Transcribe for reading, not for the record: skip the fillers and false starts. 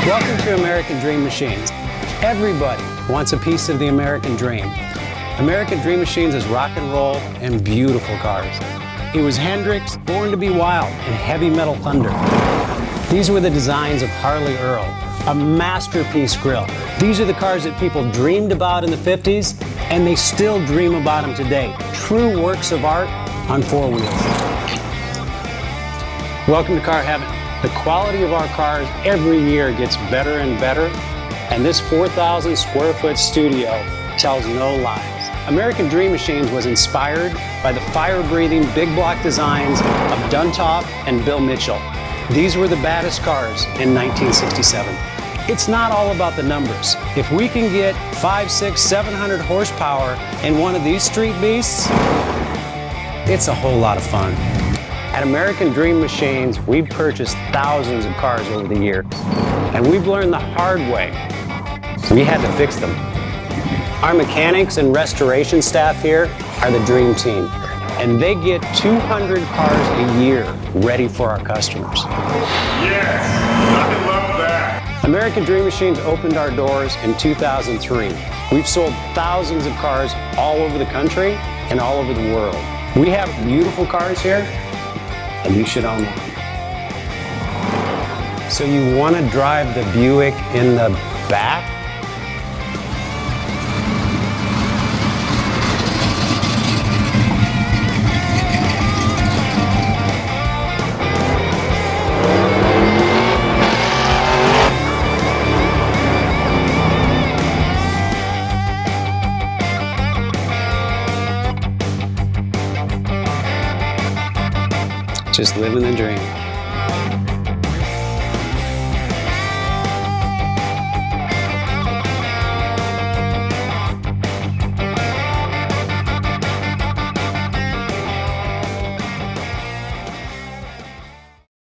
Welcome to American Dream Machines. Everybody wants a piece of the American dream. American Dream Machines is rock and roll and beautiful cars. It was Hendrix, Born to be Wild, and Heavy Metal Thunder. These were the designs of Harley Earl, a masterpiece grille. These are the cars that people dreamed about in the 50s, and they still dream about them today. True works of art on four wheels. Welcome to Car Heaven. The quality of our cars every year gets better and better, and this 4,000 square foot studio tells no lies. American Dream Machines was inspired by the fire-breathing big block designs of Duntop and Bill Mitchell. These were the baddest cars in 1967. It's not all about the numbers. If we can get 500, 600, 700 horsepower in one of these street beasts, it's a whole lot of fun. At American Dream Machines, we've purchased thousands of cars over the years, and we've learned the hard way. We had to fix them. Our mechanics and restoration staff here are the dream team, and they get 200 cars a year ready for our customers. Yes, I love that. American Dream Machines opened our doors in 2003. We've sold thousands of cars all over the country and all over the world. We have beautiful cars here, and you should own one. So you want to drive the Buick in the back? Just living the dream.